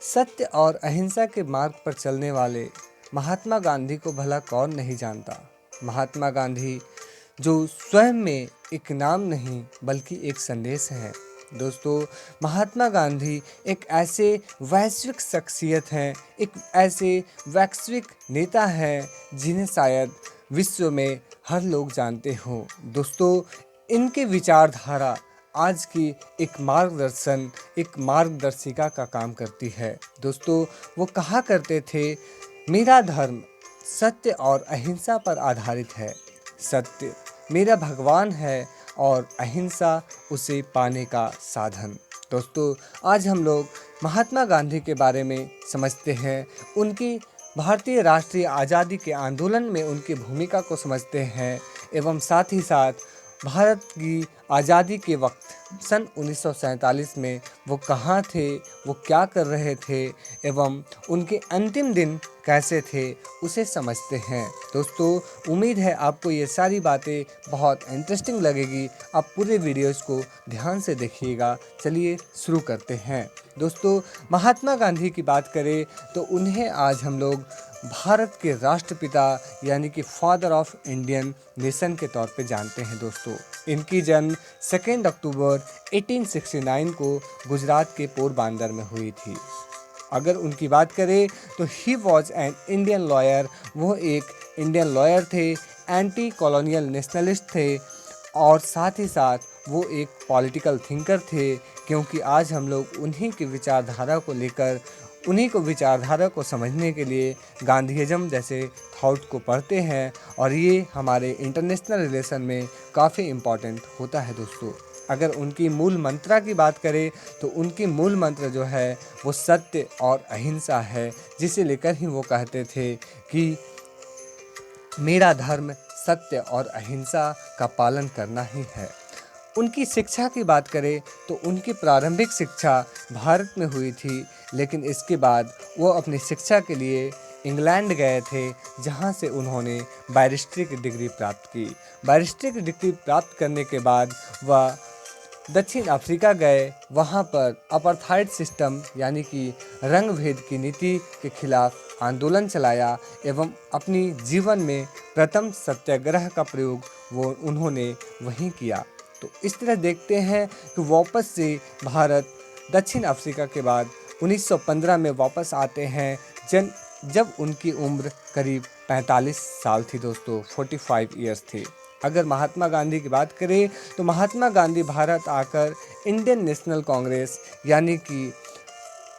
सत्य और अहिंसा के मार्ग पर चलने वाले महात्मा गांधी को भला कौन नहीं जानता। महात्मा गांधी जो स्वयं में एक नाम नहीं बल्कि एक संदेश है। दोस्तों, महात्मा गांधी एक ऐसे वैश्विक शख्सियत हैं, एक ऐसे वैश्विक नेता हैं जिन्हें शायद विश्व में हर लोग जानते हों। दोस्तों, इनके विचारधारा आज की एक मार्गदर्शिका का काम करती है। दोस्तों, वो कहा करते थे, मेरा धर्म सत्य और अहिंसा पर आधारित है। सत्य मेरा भगवान है और अहिंसा उसे पाने का साधन। दोस्तों, आज हम लोग महात्मा गांधी के बारे में समझते हैं, उनकी भारतीय राष्ट्रीय आज़ादी के आंदोलन में उनकी भूमिका को समझते हैं एवं साथ ही साथ भारत की आज़ादी के वक्त सन 1947 में वो कहाँ थे, वो क्या कर रहे थे एवं उनके अंतिम दिन कैसे थे, उसे समझते हैं। दोस्तों, उम्मीद है आपको ये सारी बातें बहुत इंटरेस्टिंग लगेगी। आप पूरे वीडियोज़ को ध्यान से देखिएगा। चलिए शुरू करते हैं। दोस्तों, महात्मा गांधी की बात करें तो उन्हें आज हम लोग भारत के राष्ट्रपिता यानी कि फादर ऑफ इंडियन नेशन के तौर पे जानते हैं। दोस्तों, इनकी जन्म 2 अक्टूबर 1869 को गुजरात के पोरबंदर में हुई थी। अगर उनकी बात करें तो he was an Indian lawyer, वो एक इंडियन लॉयर थे, एंटी कॉलोनियल नेशनलिस्ट थे और साथ ही साथ वो एक पॉलिटिकल थिंकर थे, क्योंकि आज हम लोग उन्हीं की विचारधारा को लेकर, उन्हीं को विचारधारा को समझने के लिए गांधीइज्म जैसे थॉट को पढ़ते हैं और ये हमारे इंटरनेशनल रिलेशन में काफ़ी इम्पॉर्टेंट होता है। दोस्तों, अगर उनकी मूल मंत्रा की बात करें तो उनकी मूल मंत्र जो है वो सत्य और अहिंसा है, जिसे लेकर ही वो कहते थे कि मेरा धर्म सत्य और अहिंसा का पालन करना ही है। उनकी शिक्षा की बात करें तो उनकी प्रारंभिक शिक्षा भारत में हुई थी, लेकिन इसके बाद वो अपनी शिक्षा के लिए इंग्लैंड गए थे, जहां से उन्होंने बैरिस्ट्री की डिग्री प्राप्त की। बैरिस्ट्री की डिग्री प्राप्त करने के बाद वह दक्षिण अफ्रीका गए, वहां पर अपार्थाइड सिस्टम यानी कि रंग भेद की नीति के खिलाफ आंदोलन चलाया एवं अपनी जीवन में प्रथम सत्याग्रह का प्रयोग उन्होंने वहीं किया। तो इस तरह देखते हैं कि वापस से भारत दक्षिण अफ्रीका के बाद 1915 में वापस आते हैं, जब उनकी उम्र करीब 45 साल थी। दोस्तों, 45 ईयर्स थी। अगर महात्मा गांधी की बात करें तो महात्मा गांधी भारत आकर इंडियन नेशनल कांग्रेस यानी कि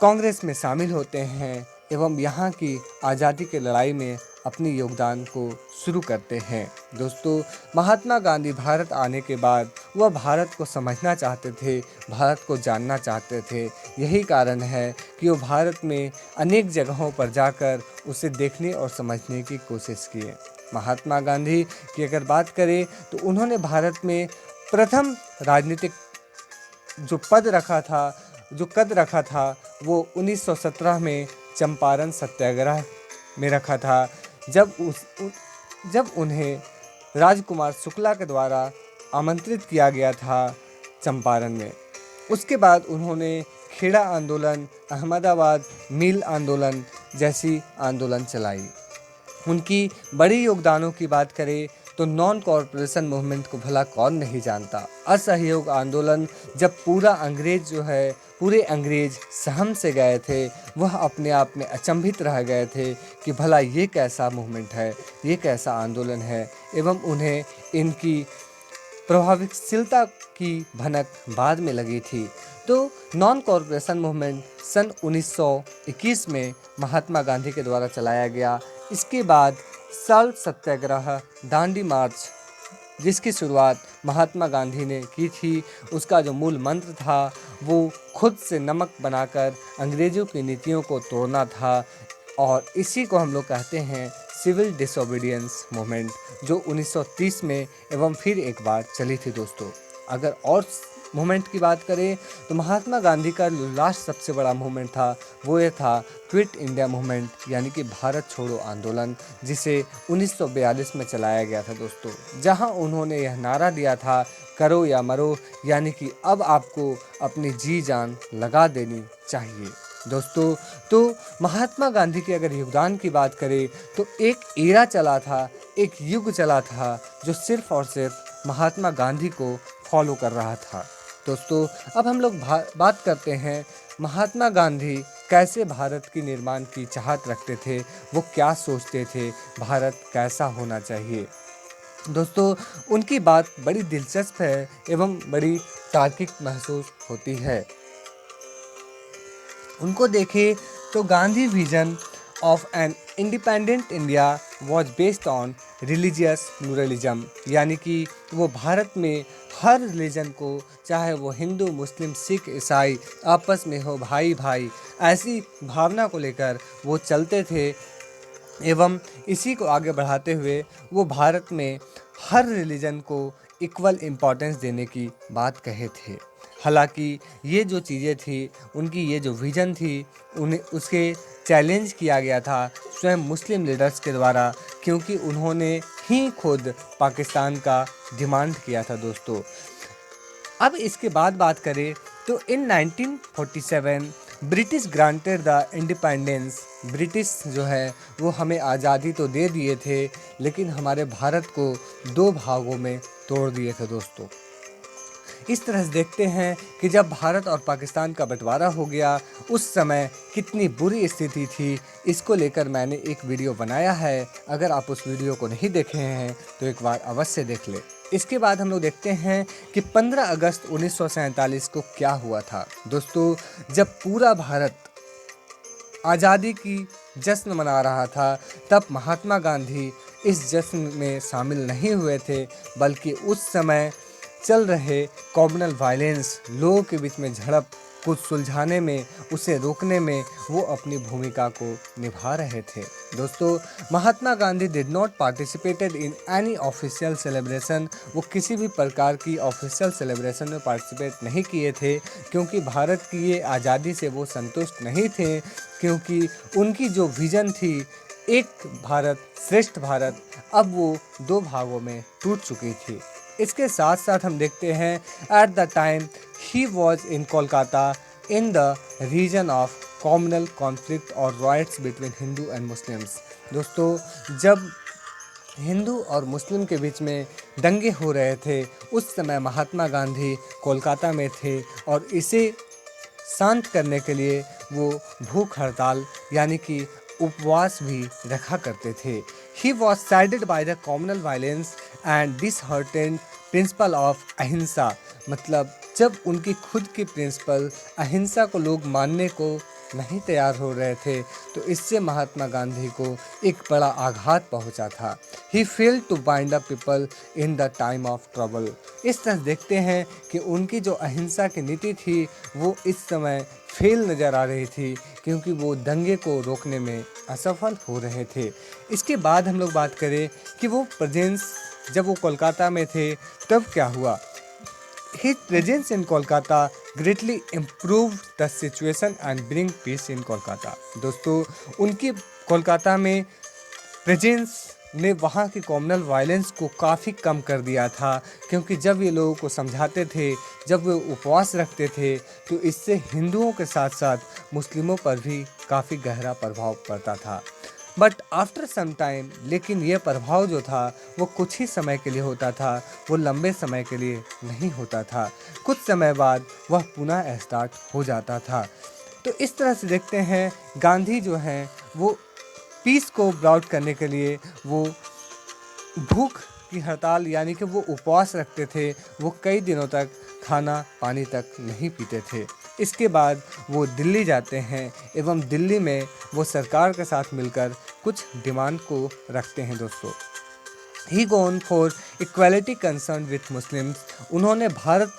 कांग्रेस में शामिल होते हैं एवं यहाँ की आज़ादी की लड़ाई में अपनी योगदान को शुरू करते हैं। दोस्तों, महात्मा गांधी भारत आने के बाद वह भारत को समझना चाहते थे, भारत को जानना चाहते थे। यही कारण है कि वो भारत में अनेक जगहों पर जाकर उसे देखने और समझने की कोशिश किए। महात्मा गांधी की अगर बात करें तो उन्होंने भारत में प्रथम राजनीतिक जो कद रखा था वो 1917 में चंपारण सत्याग्रह में रखा था, जब उन्हें राजकुमार शुक्ला के द्वारा आमंत्रित किया गया था चंपारण में। उसके बाद उन्होंने खेड़ा आंदोलन, अहमदाबाद मिल आंदोलन जैसी आंदोलन चलाई। उनकी बड़ी योगदानों की बात करें तो नॉन कॉरपोरेशन मूवमेंट को भला कौन नहीं जानता। असहयोग आंदोलन, जब पूरे अंग्रेज सहम से गए थे, वह अपने आप में अचंभित रह गए थे कि भला ये कैसा मूवमेंट है, ये कैसा आंदोलन है, एवं उन्हें इनकी प्रभावशीलता की भनक बाद में लगी थी। तो नॉन कॉरपोरेशन मूवमेंट सन 1921 में महात्मा गांधी के द्वारा चलाया गया। इसके बाद साल्ट सत्याग्रह, दांडी मार्च, जिसकी शुरुआत महात्मा गांधी ने की थी, उसका जो मूल मंत्र था वो खुद से नमक बनाकर अंग्रेज़ों की नीतियों को तोड़ना था और इसी को हम लोग कहते हैं सिविल डिसोबीडियंस मूवमेंट, जो 1930 में एवं फिर एक बार चली थी। दोस्तों, अगर और मूवमेंट की बात करें तो महात्मा गांधी का लास्ट सबसे बड़ा मूवमेंट था वो ये था क्विट इंडिया मूवमेंट यानी कि भारत छोड़ो आंदोलन, जिसे 1942 में चलाया गया था। दोस्तों, जहां उन्होंने यह नारा दिया था, करो या मरो, यानी कि अब आपको अपनी जी जान लगा देनी चाहिए। दोस्तों, तो महात्मा गांधी के अगर योगदान की बात करें तो एक एरा चला था, एक युग चला था जो सिर्फ और सिर्फ महात्मा गांधी को फॉलो कर रहा था। दोस्तों, अब हम लोग बात करते हैं महात्मा गांधी कैसे भारत की निर्माण की चाहत रखते थे, वो क्या सोचते थे, भारत कैसा होना चाहिए। दोस्तों, उनकी बात बड़ी दिलचस्प है एवं बड़ी तार्किक महसूस होती है। उनको देखें तो Gandhi vision of an independent India was based on religious pluralism, यानी कि वो भारत में हर रिलीजन को, चाहे वो हिंदू, मुस्लिम, सिख, ईसाई, आपस में हो भाई भाई, ऐसी भावना को लेकर वो चलते थे एवं इसी को आगे बढ़ाते हुए वो भारत में हर रिलीजन को इक्वल इम्पोर्टेंस देने की बात कहे थे। हालांकि ये जो चीज़ें थी, उनकी ये जो विज़न थी, उन्हें उसके चैलेंज किया गया था स्वयं मुस्लिम लीडर्स के द्वारा, क्योंकि उन्होंने ही खुद पाकिस्तान का डिमांड किया था। दोस्तों, अब इसके बाद बात करें तो इन 1947 British granted the independence. British जो है वो हमें आज़ादी तो दे दिए थे, लेकिन हमारे भारत को दो भागों में तोड़ दिए थे। दोस्तों, इस तरह से देखते हैं कि जब भारत और पाकिस्तान का बंटवारा हो गया, उस समय कितनी बुरी स्थिति थी, इसको लेकर मैंने एक वीडियो बनाया है। अगर आप उस वीडियो को नहीं देखे हैं तो एक बार अवश्य देख लें। इसके बाद हम लोग देखते हैं कि 15 अगस्त 1947 को क्या हुआ था। दोस्तों, जब पूरा भारत आज़ादी की जश्न मना रहा था, तब महात्मा गांधी इस जश्न में शामिल नहीं हुए थे, बल्कि उस समय चल रहे कॉम्युनल वायलेंस, लोगों के बीच में झड़प कुछ सुलझाने में, उसे रोकने में वो अपनी भूमिका को निभा रहे थे। दोस्तों, Mahatma Gandhi did not participated in any official celebration. वो किसी भी प्रकार की ऑफिशियल सेलिब्रेशन में पार्टिसिपेट नहीं किए थे, क्योंकि भारत की ये आज़ादी से वो संतुष्ट नहीं थे, क्योंकि उनकी जो विज़न थी एक भारत श्रेष्ठ भारत, अब वो दो भागों में टूट चुकी थी। इसके साथ साथ हम देखते हैं at the time he was in Kolkata in the region of communal conflict और riots between Hindu and Muslims. दोस्तों, जब हिंदू और मुस्लिम के बीच में दंगे हो रहे थे, उस समय महात्मा गांधी कोलकाता में थे और इसे शांत करने के लिए वो भूख हड़ताल यानी कि उपवास भी रखा करते थे। He was saddened by the communal violence and disheartened principle of ahimsa. मतलब जब उनकी खुद की प्रिंसिपल अहिंसा को लोग मानने को नहीं तैयार हो रहे थे, तो इससे महात्मा गांधी को एक बड़ा आघात पहुंचा था। He failed to bind up people in the time of trouble. इस तरह देखते हैं कि उनकी जो अहिंसा की नीति थी वो इस समय फेल नज़र आ रही थी, क्योंकि वो दंगे को रोकने में असफल हो रहे थे। इसके बाद हम लोग बात करें कि वो प्रेजेंस, जब वो कोलकाता में थे तब क्या हुआ। His presence in Kolkata greatly improved the situation and bring peace in Kolkata। दोस्तों, उनकी कोलकाता में प्रेजेंस ने वहाँ की कॉम्युनल वायलेंस को काफ़ी कम कर दिया था, क्योंकि जब ये लोगों को समझाते थे, जब वे उपवास रखते थे, तो इससे हिंदुओं के साथ साथ मुस्लिमों पर भी काफ़ी गहरा प्रभाव पड़ता था। बट आफ्टर सम टाइम, लेकिन ये प्रभाव जो था वो कुछ ही समय के लिए होता था, वो लंबे समय के लिए नहीं होता था। कुछ समय बाद वह पुनः स्टार्ट हो जाता था। तो इस तरह से देखते हैं गांधी जो हैं वो पीस को ब्राउट करने के लिए वो भूख की हड़ताल यानी कि वो उपवास रखते थे, वो कई दिनों तक खाना पानी तक नहीं पीते थे। इसके बाद वो दिल्ली जाते हैं एवं दिल्ली में वो सरकार के साथ मिलकर कुछ डिमांड को रखते हैं। दोस्तों, he gone for equality concern with Muslims. उन्होंने भारत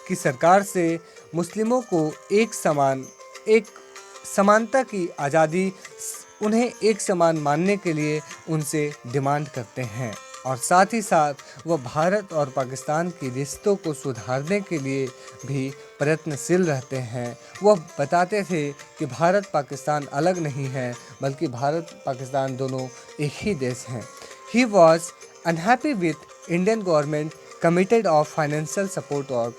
की सरकार से मुस्लिमों को एक समानता की आज़ादी, उन्हें एक समान मानने के लिए उनसे डिमांड करते हैं, और साथ ही साथ वह भारत और पाकिस्तान के रिश्तों को सुधारने के लिए भी प्रयत्नशील रहते हैं। वह बताते थे कि भारत पाकिस्तान अलग नहीं है, बल्कि भारत पाकिस्तान दोनों एक ही देश हैं। He was unhappy with Indian government committed of financial support of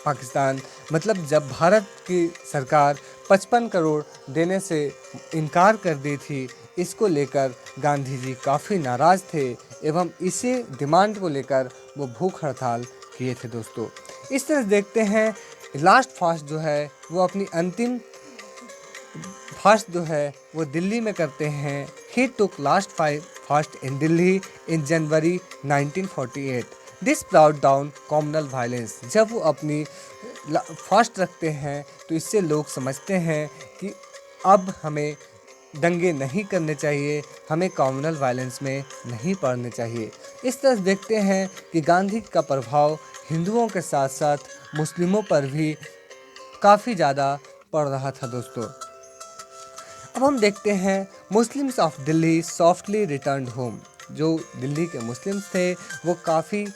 Pakistan. मतलब जब भारत की सरकार 55 करोड़ देने से इनकार कर दी थी। इसको लेकर गांधी जी काफ़ी नाराज़ थे एवं इसी डिमांड को लेकर वो भूख हड़ताल किए थे दोस्तों। इस तरह देखते हैं लास्ट फास्ट जो है वो अपनी अंतिम फास्ट जो है वो दिल्ली में करते हैं। He took last fast in Delhi in January 1948। This brought down communal violence. जब वो अपनी फास्ट रखते हैं तो इससे लोग समझते हैं कि अब हमें दंगे नहीं करने चाहिए, हमें कॉमनल वायलेंस में नहीं पड़ने चाहिए। इस तरह देखते हैं कि गांधी का प्रभाव हिंदुओं के साथ साथ मुस्लिमों पर भी काफ़ी ज़्यादा पड़ रहा था दोस्तों। अब हम देखते हैं Muslims of Delhi softly returned home. जो दिल्ली के मुस्लिम्स थे वो काफ़ी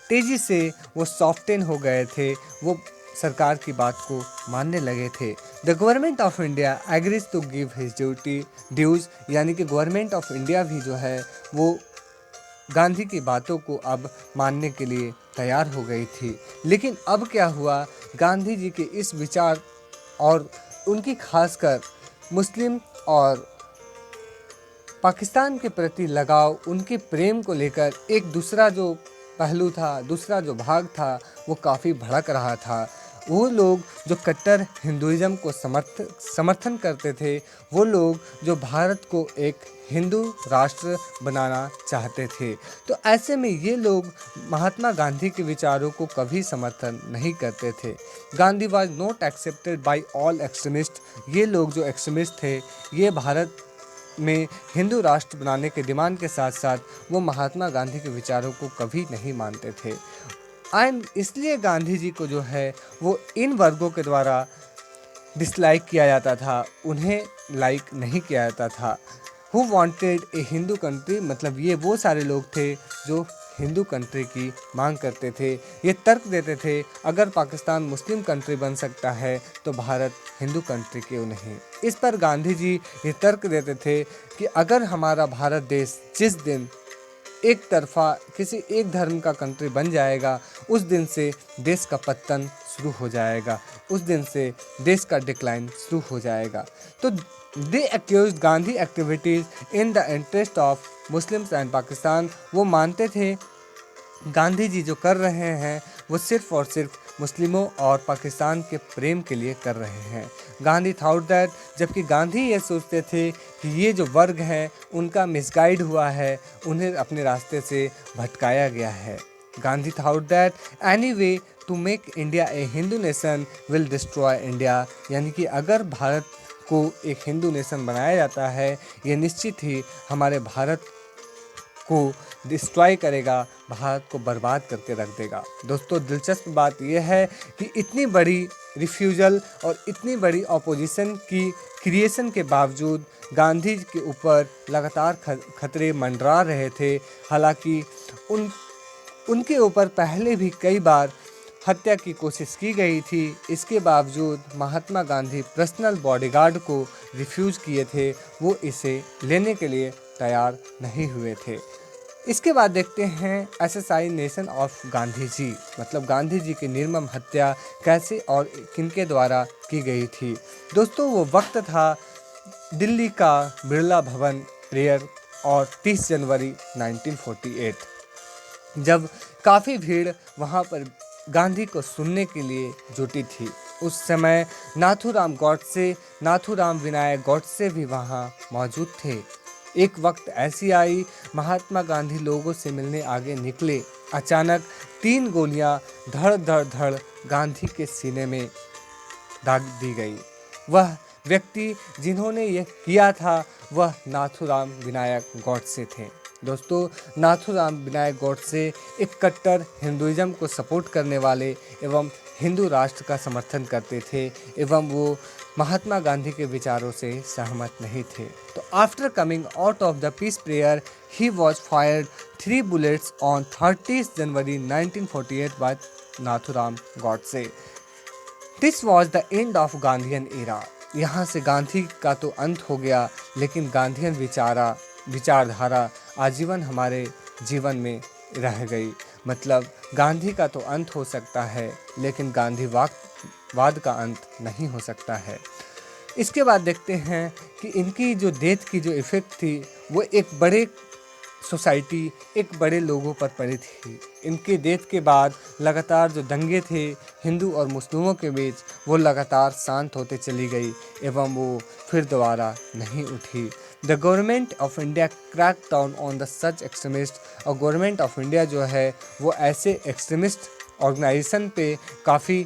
तेज़ी से वो सॉफ्टेन हो गए थे, वो सरकार की बात को मानने लगे थे। The government of India agrees to give his dues, यानी कि गवर्नमेंट ऑफ इंडिया भी जो है वो गांधी की बातों को अब मानने के लिए तैयार हो गई थी। लेकिन अब क्या हुआ, गांधी जी के इस विचार और उनकी खासकर मुस्लिम और पाकिस्तान के प्रति लगाव, उनके प्रेम को लेकर एक दूसरा जो पहलू था, दूसरा जो भाग था वो काफ़ी भड़क रहा था। वो लोग जो कट्टर हिंदुइज़्म को समर्थन करते थे, वो लोग जो भारत को एक हिंदू राष्ट्र बनाना चाहते थे, तो ऐसे में ये लोग महात्मा गांधी के विचारों को कभी समर्थन नहीं करते थे। Gandhi was not accepted by all extremist. ये लोग जो एक्सट्रीमिस्ट थे ये भारत में हिंदू राष्ट्र बनाने के डिमांड के साथ साथ वो महात्मा गांधी के विचारों को कभी नहीं मानते थे। एंड इसलिए गांधी जी को जो है वो इन वर्गों के द्वारा डिसलाइक किया जाता था, उन्हें लाइक नहीं किया जाता था। Who wanted A Hindu country, मतलब ये वो सारे लोग थे जो हिंदू कंट्री की मांग करते थे। ये तर्क देते थे अगर पाकिस्तान मुस्लिम कंट्री बन सकता है तो भारत हिंदू कंट्री क्यों नहीं। इस पर गांधी जी ये तर्क देते थे कि अगर हमारा भारत देश जिस दिन एक तरफा किसी एक धर्म का कंट्री बन जाएगा, उस दिन से देश का पतन शुरू हो जाएगा, उस दिन से देश का डिक्लाइन शुरू हो जाएगा। तो they accused Gandhi activities in the interest of Muslims and Pakistan. वो मानते थे गांधी जी जो कर रहे हैं वो सिर्फ और सिर्फ मुस्लिमों और पाकिस्तान के प्रेम के लिए कर रहे हैं। गांधी थॉट दैट, जबकि गांधी ये सोचते थे कि ये जो वर्ग हैं उनका मिसगाइड हुआ है, उन्हें अपने रास्ते से भटकाया गया है। Gandhi thought that any way to make India a Hindu nation will destroy India, यानी कि अगर भारत को एक हिंदू नेशन बनाया जाता है ये निश्चित ही हमारे भारत को डिस्ट्रॉय करेगा, भारत को बर्बाद करके रख देगा। दोस्तों दिलचस्प बात यह है कि इतनी बड़ी रिफ्यूजल और इतनी बड़ी ऑपोजिशन की क्रिएशन के बावजूद गांधी के ऊपर लगातार खतरे मंडरा रहे थे। हालांकि उनके ऊपर पहले भी कई बार हत्या की कोशिश की गई थी, इसके बावजूद महात्मा गांधी पर्सनल बॉडीगार्ड को रिफ्यूज़ किए थे, वो इसे लेने के लिए तैयार नहीं हुए थे। इसके बाद देखते हैं असैसिनेशन ऑफ गांधी जी, मतलब गांधी जी की निर्मम हत्या कैसे और किनके द्वारा की गई थी। दोस्तों वो वक्त था दिल्ली का बिरला भवन प्रेयर और 30 जनवरी 1948, जब काफ़ी भीड़ वहाँ पर गांधी को सुनने के लिए जुटी थी। उस समय नाथूराम विनायक गॉडसे भी वहाँ मौजूद थे। एक वक्त ऐसी आई, महात्मा गांधी लोगों से मिलने आगे निकले, अचानक 3 गोलियां धड़ धड़ धड़ गांधी के सीने में दाग दी गई। वह व्यक्ति जिन्होंने यह किया था वह नाथूराम विनायक गॉडसे थे। दोस्तों नाथूराम विनायक गॉडसे एक कट्टर हिंदुइज्म को सपोर्ट करने वाले एवं हिंदू राष्ट्र का समर्थन करते थे एवं वो महात्मा गांधी के विचारों से सहमत नहीं थे। तो after coming out of the peace prayer he was fired 3 bullets on 30 January 1948 by Nathuram Godse. This was the end of Gandhian era. यहाँ से गांधी का तो अंत हो गया, लेकिन गांधीयन विचारधारा आजीवन हमारे जीवन में रह गई। मतलब गांधी का तो अंत हो सकता है लेकिन गांधीवाद का अंत नहीं हो सकता है। इसके बाद देखते हैं कि इनकी जो डेथ की जो इफ़ेक्ट थी वो एक बड़े सोसाइटी, एक बड़े लोगों पर पड़ी थी। इनके डेथ के बाद लगातार जो दंगे थे हिंदू और मुस्लिमों के बीच, वो लगातार शांत होते चली गई एवं वो फिर दोबारा नहीं उठी। The government of India crack down on the such extremist. और गवर्नमेंट ऑफ इंडिया जो है वो ऐसे एक्सट्रीमिस्ट ऑर्गेनाइजेशन पे काफ़ी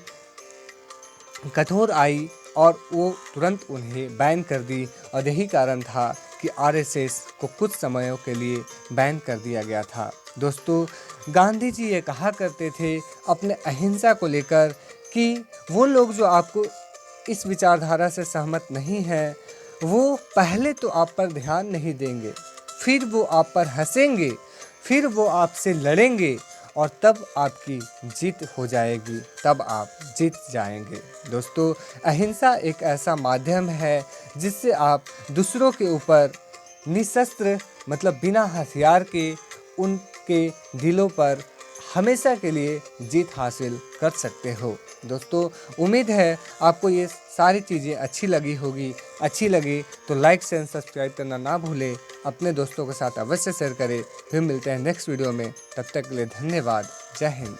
कठोर आई और वो तुरंत उन्हें बैन कर दी। और यही कारण था कि आरएसएस को कुछ समयों के लिए बैन कर दिया गया था। दोस्तों, गांधी जी ये कहा करते थे अपने अहिंसा को लेकर कि वो लोग जो आपको इस विचारधारा से सहमत नहीं हैं, वो पहले तो आप पर ध्यान नहीं देंगे, फिर वो आप पर हंसेंगे, फिर वो आपसे लड़ेंगे और तब आपकी जीत हो जाएगी, तब आप जीत जाएंगे। दोस्तों, अहिंसा एक ऐसा माध्यम है जिससे आप दूसरों के ऊपर निशस्त्र मतलब बिना हथियार के उनके दिलों पर हमेशा के लिए जीत हासिल कर सकते हो। दोस्तों, उम्मीद है आपको ये सारी चीज़ें अच्छी लगी होगी। अच्छी लगी तो लाइक शेयर सब्सक्राइब करना ना भूलें। अपने दोस्तों के साथ अवश्य शेयर करें। फिर मिलते हैं नेक्स्ट वीडियो में। तब तक के लिए धन्यवाद। जय हिंद।